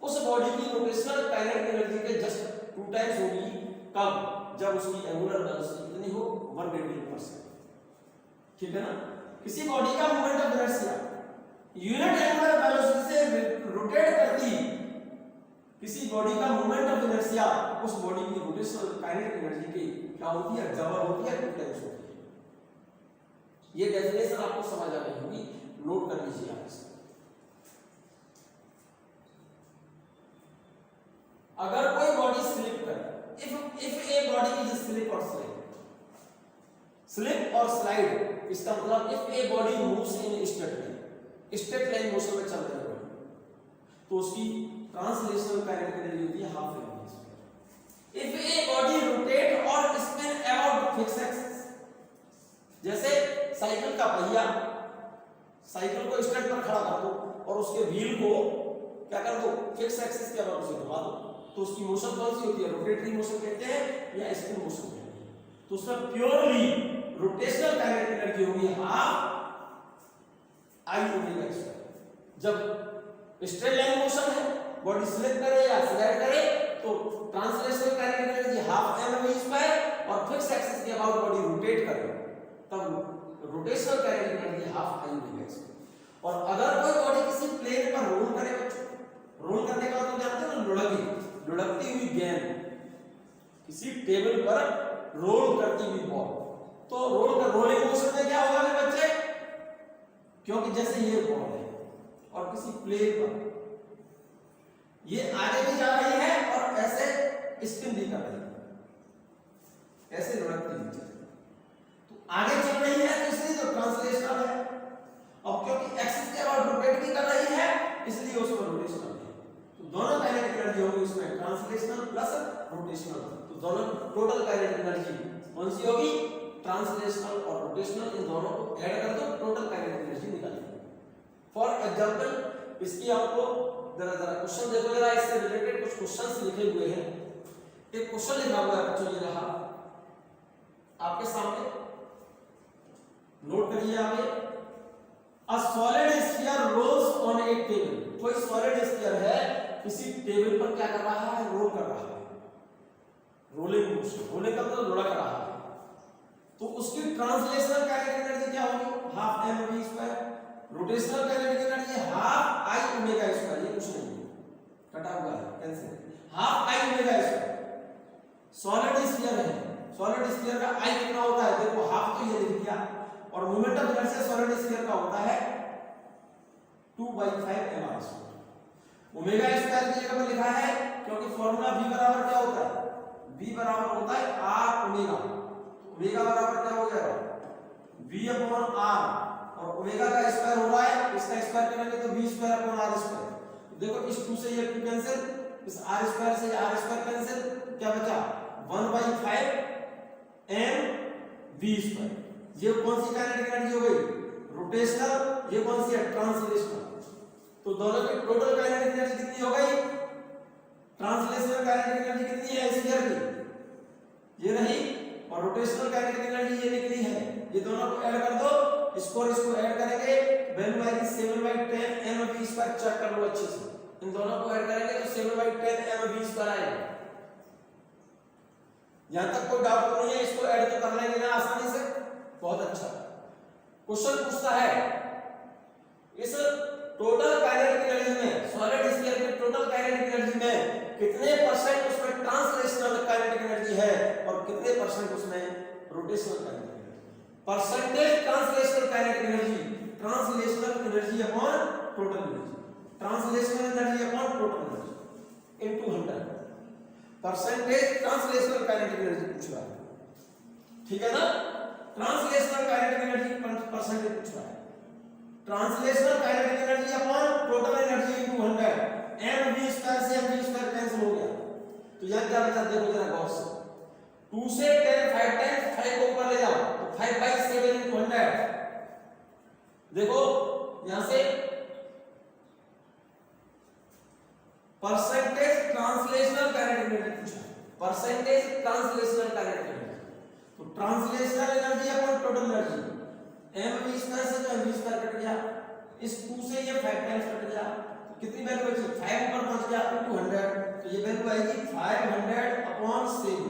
उस body की rotational kinetic energy के just 2 times होगी, कब, जब उसकी एंगुलर वेलोसिटी कितनी हो, 1 रेडियन पर सेकंड, ठीक है ना। किसी बॉडी का moment of inertia unit angular velocity से रोटेट करती किसी बॉडी का मोमेंट ऑफ इनर्शिया उस बॉडी की रोटेशनल काइनेटिक एनर्जी की क्या होती है, डबल होती है, 2 टाइम्स होती है। ये डेफिनेशन आपको समझ आ गई होगी, नोट कर लीजिए आप इसे। अगर कोई बॉडी स्लिप करे, if a body is slip और स्लाइड, स्लिप और स्लाइड इसका मतलब if a body moves in straight line motion में चल रही है तो उसकी ट्रांसलेशनल काइनेटिक एनर्जी होती है half M. If a body rotate और स्पिन अबाउट फिक्स एक्सिस, जैसे साइकिल का पहिया, साइकिल को स्ट्रेट पर खड़ा कर दो और उसके व्हील को क्या कर दो, फिक्स एक्सिस के अबाउट से घुमा दो, तो उसकी मोशन कौन सी होती है, रोटेटरी मोशन कहते हैं या स्पिन मोशन कहते हैं। तो उसमें प्योरली रोटेशनल काइनेटिक एनर्जी होगी हाफ आई ओमेगा स्क्वायर। जब स्ट्रेट लाइन मोशन है, बॉडी स्लिप करे या स्लाइड करे तो translational kinetic energy half M V square, और फिक्स एक्सिस के अबाउट बॉडी रोटेट करे तब rotational kinetic energy half I omega square. और अगर कोई बॉडी किसी प्लेन पर रोल करे, बच्चों रोल करने का मतलब जानते हो ना, लुढ़कती हुई गेंद किसी टेबल पर रोल करती हुई बॉल, तो रोलिंग मोशन में क्या होगा मेरे बच्चे, क्योंकि जैसे ये बॉल है और किसी प्लेन पर ये आगे भी जा रही है और ऐसे स्पिन भी कर रही है, ऐसे लुढ़कती हुई तो आगे चल रही है तो इसलिए जो ट्रांसलेशनल है, और क्योंकि एक्सिस के अबाउट रोटेट भी कर रही है इसलिए उसमें रोटेशनल है। तो दोनों काइनेटिक एनर्जी होगी उसमें, ट्रांसलेशनल प्लस रोटेशनल, तो दोनों टोटल काइनेटिक एनर्जी कौन सी होगी, ट्रांसलेशनल और रोटेशनल, इन दोनों को ऐड कर दो, टोटल काइनेटिक एनर्जी निकालेंगे। फॉर एग्जांपल इसकी आपको जरा क्वेश्चन देखो, जरा इससे रिलेटेड कुछ क्वेश्चंस लिखे हुए हैं। एक क्वेश्चन लिखा हुआ है बच्चों, ये रहा आपके सामने, नोट करिए आप। A solid sphere rolls on a table, कोई सॉलिड स्फीयर है किसी टेबल पर क्या कर रहा है, रोल कर रहा है, रोलिंग मोशन, रोलिंग का मतलब लुढ़क रहा है, तो उसकी ट्रांसलेशनल काइनेटिक एनर्जी क्या होगी, half M V square, rotational kinetic energy half I omega square, ये कुछ नहीं कटा हुआ है, cancel, half I omega square. Solid sphere है, सॉलिड स्फीयर का आई कितना होता है, देखो हाफ तो ये लिख दिया, और moment of inertia solid sphere का होता है 2/5 mr स्क्वायर। ओमेगा स्क्वायर की जगह पर लिखा है क्योंकि फार्मूला v बराबर क्या होता है, v बराबर होता है r ओमेगा, तो ओमेगा बराबर क्या हो जाएगा, v अपॉन r, और ओमेगा का स्क्वायर हो रहा है, इसका स्क्वायर करेंगे तो v square upon r square. देखो इस 2 से ये 2 कैंसिल, इस r स्क्वायर से r स्क्वायर कैंसिल, क्या बचा 1/5 m v स्क्वायर। ये कौन सी काइनेटिक एनर्जी हो गई, रोटेशनल, ये कौन सी है, ट्रांसलेशनल। तो दोनों की टोटल काइनेटिक एनर्जी कितनी हो गई, ट्रांसलेशनल काइनेटिक एनर्जी कितनी है स्फीयर की, ये रही, और रोटेशनल काइनेटिक एनर्जी ये निकली है, ये दोनों को ऐड कर दो, इसको और इसको ऐड करेंगे, वैल्यू आएगी 7/10 mv स्क्वायर, चेक कर लो अच्छे से, इन दोनों को ऐड करेंगे तो 7/10 mv स्क्वायर आएगा। यहां तक कोई डाउट नहीं है, इसको ऐड तो कर लेंगे ना आसानी से, बहुत अच्छा। क्वेश्चन पूछता है इस टोटल काइनेटिक एनर्जी में, सॉलिड स्फीयर के टोटल काइनेटिक एनर्जी में कितने परसेंट उसमें ट्रांसलेशनल काइनेटिक एनर्जी है और कितने परसेंट उसमें rotational kinetic energy. Percentage translational kinetic energy, translational energy upon total energy, translational energy upon total energy into 100, percentage translational kinetic energy पूछ रहा है, ठीक है ना। ट्रांसलेशनल काइनेटिक एनर्जी परसेंटेज पूछ रहा है, translational kinetic energy upon total energy into 100, mv square से mv स्क्वायर कैंसिल हो गया, तो यहां क्या बचा, देखो जरा गौर से, 2 से 10 5 10 5 को ऊपर ले जाओ तो 5/7 इनटू 100, देखो यहां से परसेंटेज ट्रांसलेशनल काइनेटिक एनर्जी पूछा है, परसेंटेज ट्रांसलेशनल काइनेटिक एनर्जी, तो translational energy upon total energy, mv square से तो mv स्क्वायर कट गया, इस 2 से ये 5 टाइम्स कट गया, तो कितनी वैल्यू बची, 5 ऊपर पहुंच गया इनटू 100, तो ये वैल्यू आएगी 500/7।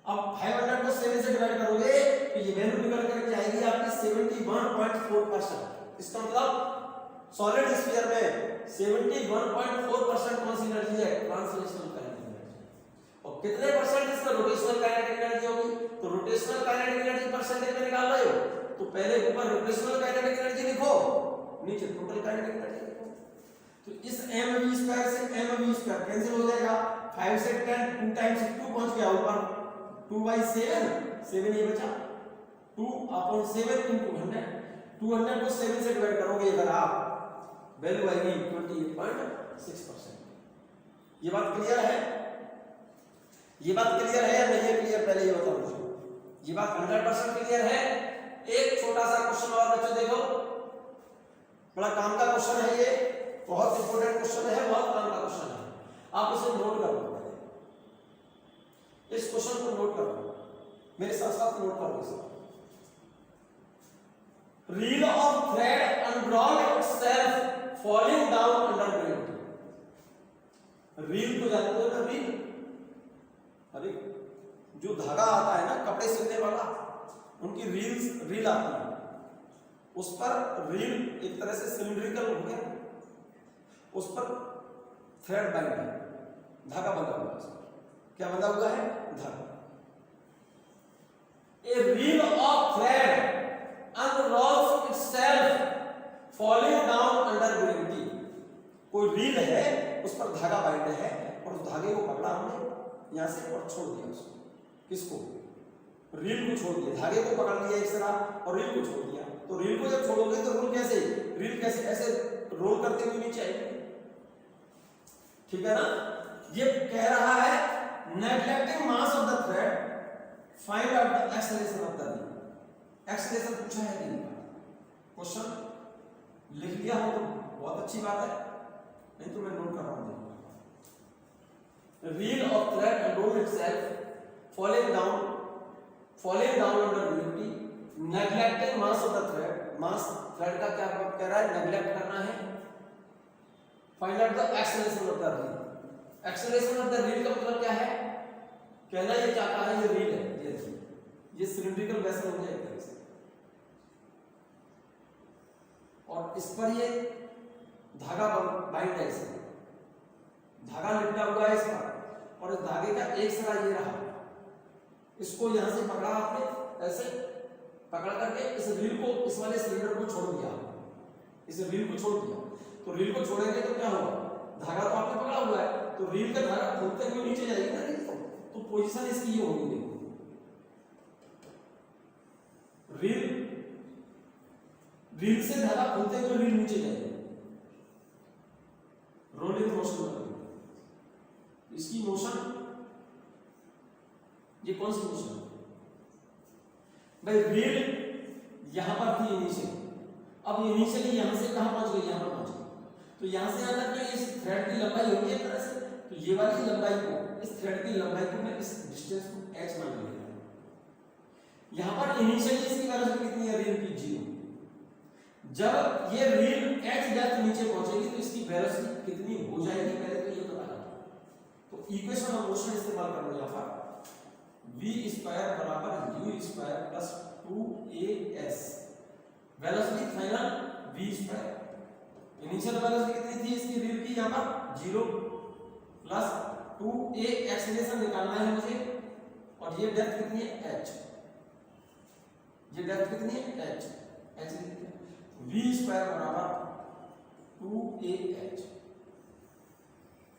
अब 500 को 7 से डिवाइड करोगे तो ये वैल्यू निकल कर आएगी आपकी 71.4%। इसका मतलब सॉलिड स्फीयर में 71.4% कितने परसेंट इसमें रोटेशनल काइनेटिक एनर्जी होगी, तो रोटेशनल काइनेटिक एनर्जी परसेंटेज में निकाल रहे हो तो पहले ऊपर रोटेशनल काइनेटिक एनर्जी लिखो, नीचे टोटल काइनेटिक एनर्जी लिखो। तो इस mv² से mv² कैंसिल हो जाएगा, 5 से 10 2 टाइम्स 2 पहुंच गया ऊपर, 2/7 7 ये बचा, 2/7 * 100, 200 को 7 से डिवाइड करोगे अगर आप, वैल्यू आएगी 28.6%। ये बात क्लियर है, ये बात क्लियर है या नहीं है क्लियर, पहले ये बताओ मुझे, ये बात 100% क्लियर है। एक छोटा सा क्वेश्चन और बच्चों देखो, बड़ा काम का क्वेश्चन है ये, बहुत इंपॉर्टेंट क्वेश्चन है, बहुत काम का क्वेश्चन है, आप इसे नोट कर लो, इस क्वेश्चन को नोट कर लो, मेरे साथ साथ नोट कर लो। Reel of thread unroll itself falling down under gravity। Reel तो जानते हो ना, रील, अरे जो धागा आता है ना कपड़े सिलने वाला, उनकी रील आती है, उस पर रील एक तरह से सिलिंड्रिकल हो गया, उस पर थ्रेड बाइंड है, धागा बंधा हुआ है, क्या बंधा हुआ है, धागा। A reel of thread unrolls itself falling down under gravity। कोई रील है उस पर धागा बाइंड है और उस धागे को पकड़ा हमने यहां से और छोड़ दिया उसको, किसको, रील को छोड़ दिया, धागे को पकड़ लिया इस तरह और रील को छोड़ दिया। तो रील को जब छोड़ोगे तो रील कैसे ऐसे रोल करते हुए नीचे आएगी, ठीक है ना। ये कह रहा है neglecting mass of the thread find out the acceleration of the reel. Acceleration पूछा है नहीं, क्वेश्चन लिख लिया हो तो बहुत अच्छी बात है, नहीं तो मैं नोट कर रहा हूं। Reel of thread unroll itself falling down under gravity, neglecting mass of the thread। Mass thread का क्या कह रहा है, नेग्लेक्ट करना है। Find out the acceleration of the reel. Acceleration of the reel का मतलब क्या है, कहना ये चाहता है ये रील है, ये सिलिंड्रिकल वेसल हो जाएगा और इस पर ये धागा बाइंड है, इसमें धागा लिपटा हुआ है इस पर, और इस धागे का एक सिरा ये रहा, इसको यहां से पकड़ा आपने, ऐसे पकड़ करके इस रील को, इस वाले सिलेंडर को छोड़ दिया, इस रील को छोड़ दिया। तो रील को छोड़ेंगे तो क्या होगा, धागा तो आपने पकड़ा हुआ है, तो रील का धागा खोलते हुए नीचे जाएगी ना रील, तो पोजीशन इसकी ये होगी, रील से धागा खोलते हुए रील नीचे जाएगी, रोलिंग मोशन लगेगी। इसकी मोशन, ये कौन सी मोशन है भाई, रील यहां पर थी इनिशियली, अब इनिशियली यहां से कहां पहुंच गई, यहां पर पहुंच गई, तो यहां से यहां तक इस थ्रेड की लंबाई होगी एक तरह से, तो ये वाली लंबाई को, इस थ्रेड की लंबाई को मैं इस डिस्टेंस को h मान लेता हूं। यहां पर इनिशियली इसकी वेलोसिटी कितनी है, रील की 0। जब ये रील h डेप्थ नीचे पहुंचेगी तो इसकी वेलोसिटी कितनी हो जाएगी, पहले तो ये पता लगाओ। तो इक्वेशन ऑफ मोशन इस्तेमाल कर लो, यहां पर v² बराबर u² plus 2as, velocity final v², initial velocity कितनी थी इसकी रील की, यहां पर 0 प्लस 2a एक्सेलरेशन निकालना है मुझे, और ये डेप्थ कितनी है h, ये डेप्थ कितनी है h, v² बराबर 2ah।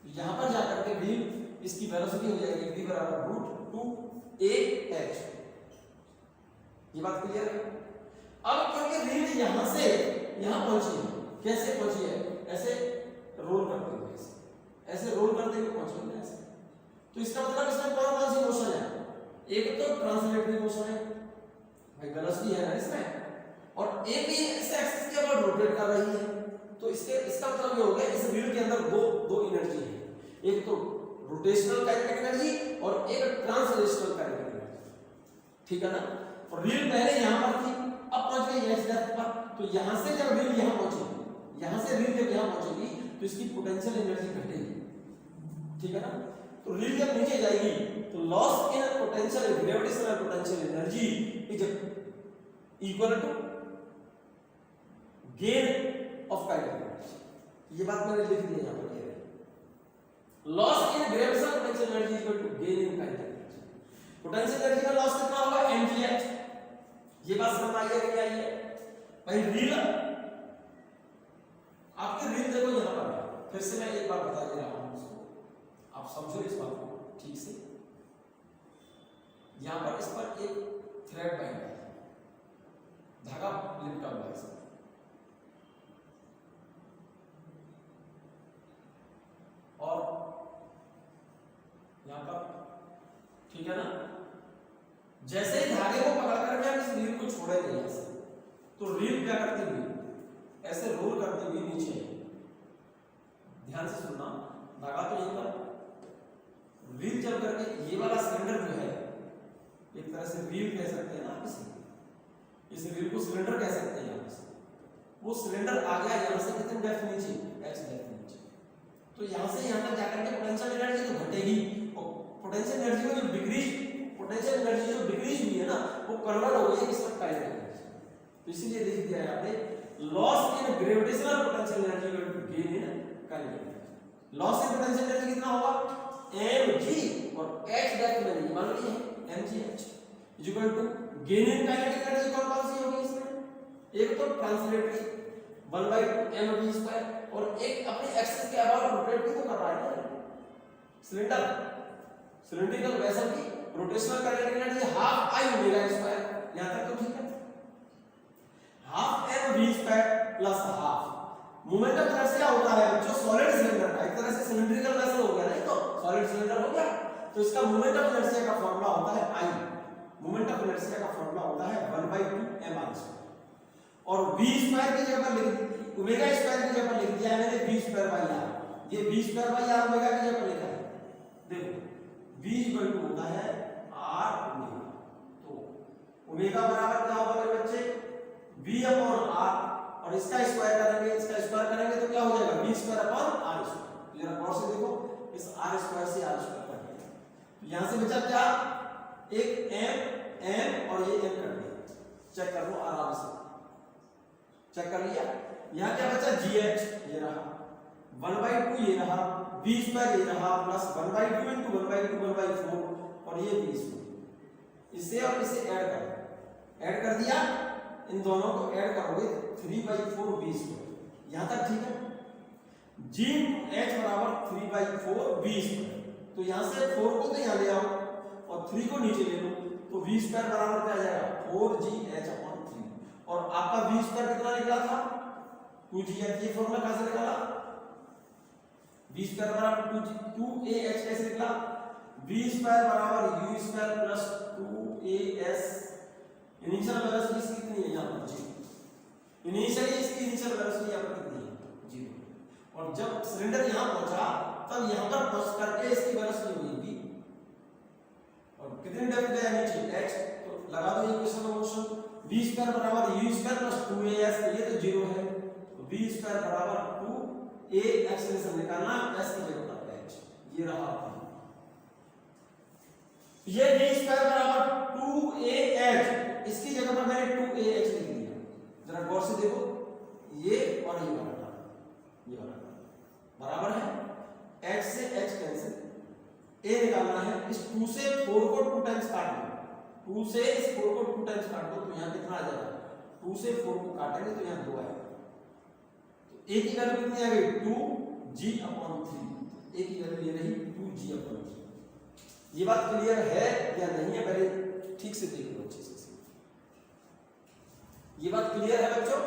यहां पर जाकर के रील इसकी वेलोसिटी हो जाएगी v बराबर √2ah। ये बात क्लियर है। अब क्योंकि रील यहां से यहां पहुंची है, कैसे पहुंची है, ऐसे रोल करते हुए, ऐसे रोल करते हुए पहुंची है ऐसे, तो इसका मतलब इसमें कौन कौन सी मोशन है, एक तो ट्रांसलेटरी मोशन है भाई, वेलोसिटी है ना इसमें, और एक ही इस एक्सिस के ऊपर रोटेट कर रही है, तो इसका मतलब ये हो गया इस रील के अंदर दो एनर्जी है, एक तो रोटेशनल काइनेटिक एनर्जी और एक ट्रांसलेशनल काइनेटिक एनर्जी, ठीक है ना। और रील पहले यहां पर थी, अब पहुंच गई h डेप्थ पर, तो यहां से जब रील यहां पहुंचेगी, यहां से रील जब यहां पहुंचेगी तो इसकी पोटेंशियल एनर्जी घटेगी, ठीक है ना। तो रील जब नीचे जाएगी तो loss in potential gravitational potential energy is equal to gain of kinetic energy. ये बात मैंने लिख दी यहां पर, loss in gravitational potential energy equal to gain in kinetic energy. Potential energy का लॉस कितना होगा mgh। ये बात समझ आई है कि नहीं आई है भाई? रील आपके रील देखो यहां पर है, फिर से मैं एक बार बता दे रहा हूं उसको, आप समझो इस बात को ठीक से। यहां पर इस पर एक थ्रेड बाइंड है, धागा लिपटा हुआ है इसमें, और यहां पर ठीक है ना। जैसे ही धागे को पकड़ करके हम इस रील को छोड़ेंगे यहां से, तो रील क्या करती हुई ऐसे रोल करते हुए नीचे, ध्यान से सुनना, धागा तो यहीं पर, रील चल करके ये वाला सिलेंडर जो है, एक तरह से रील कह सकते हैं ना आप इसे, इस रील को सिलेंडर कह सकते हैं आप इसे। वो सिलेंडर आ गया यहां से कितने डेप्थ नीचे, h डेप्थ नीचे, तो यहां से यहां तक जाकर के पोटेंशियल एनर्जी तो घटेगी, और पोटेंशियल एनर्जी में जो डिक्रीज, पोटेंशियल एनर्जी जो डिक्रीज हुई है ना, वो कन्वर्ट हो गई किस में, काइनेटिक एनर्जी। तो इसीलिए लिख दिया है आपने loss in gravitational potential energy equal to gain in kinetic energy. Loss in potential energy कितना होगा mg, और h डेप्थ में नहीं मान ली है mgh equal to gain in kinetic energy. कौन कौन सी होगी इसमें, एक तो ट्रांसलेटरी 1/2 mv², और एक अपने एक्सिस के अबाउट रोटेट भी तो कर रहा है ना सिलेंडर, सिलिंड्रिकल वेसल की rotational kinetic energy half I omega square, यहां तक तो ठीक है। Half mv² plus half moment of inertia होता है जो सॉलिड सिलेंडर का, एक तरह से सिलिंड्रिकल वेसल हो गया नहीं तो सॉलिड सिलेंडर हो गया, तो इसका मोमेंट ऑफ इनर्शिया का फार्मूला होता है I, मोमेंट ऑफ इनर्शिया का फार्मूला होता है 1/2 mr², और v² की जगह पर लिख, ओमेगा स्क्वायर की जगह पर लिख दिया है मैंने v²/r, ये v²/r ओमेगा की जगह पर लिखा है, देखो v इक्वल टू होता है r ओमेगा, तो ओमेगा बराबर क्या होगा मेरे बच्चे v/r, और इसका स्क्वायर करेंगे, इसका स्क्वायर करेंगे तो क्या हो जाएगा v²/r²। जरा गौर से देखो, इस r² से r² कट गया, तो यहां से बचा क्या, एक m और ये m कट गया, चेक कर लो आराम से, चेक कर लिया। यहां क्या बचा gh, ये रहा 1/2, ये रहा v², ये रहा प्लस 1/2 * 1/2/4, और ये v², इसे और इसे ऐड कर दिया, इन दोनों को ऐड करोगे 3/4 v², यहां तक ठीक है। g h बराबर 3/4 v², तो यहां से 4 को तो यहां ले आओ और 3 को नीचे ले लो, तो v² बराबर क्या आ जाएगा 4gh/3, और आपका v² कितना निकला था 2gh, ये फॉर्मूला कहां से निकला, v² बराबर 2ah कैसे निकला, v² बराबर u² plus 2as, initial velocity कितनी है यहां पर 0, इनिशियली इसकी इनिशियल वेलोसिटी यहां पर कितनी है 0, और जब सिलेंडर यहां पहुंचा तब यहां पर पहुंच करके इसकी वेलोसिटी हुई v, और कितनी डेप्थ गया नीचे h, तो लगा दो इक्वेशन ऑफ मोशन, v² बराबर u² प्लस 2as, ये तो 0 है, तो v² बराबर 2a एक्सेलरेशन निकालना, s की जगह पर h, ये रहा, ये v² बराबर 2ah, इसकी जगह पर मैंने 2ah लिख दिया, जरा गौर से देखो, ये और ये वाला बराबर है, h से h कैंसिल, a निकालना है, इस 2 से 4 को 2 टाइम्स काट दो, 2 से इस 4 को 2 टाइम्स काट दो, तो यहां कितना आ जाएगा, 2 से 4 को काटेंगे तो यहां 2 आएगा, तो a की वैल्यू कितनी आ गई 2g/3, a की वैल्यू ये रही 2g/3। ये बात क्लियर है या नहीं है, पहले ठीक से देख लो अच्छे से, ये बात क्लियर है बच्चों,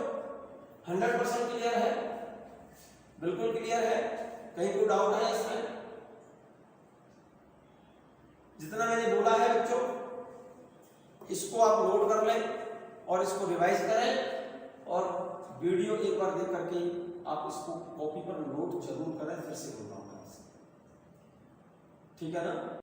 100% क्लियर है, बिल्कुल क्लियर है, कहीं कोई डाउट है इसमें, जितना मैंने बोला है बच्चों इसको आप नोट कर लें और इसको रिवाइज करें, और वीडियो एक बार देख करके आप इसको कॉपी पर नोट जरूर करें, फिर से बोलता हूं, ठीक है ना।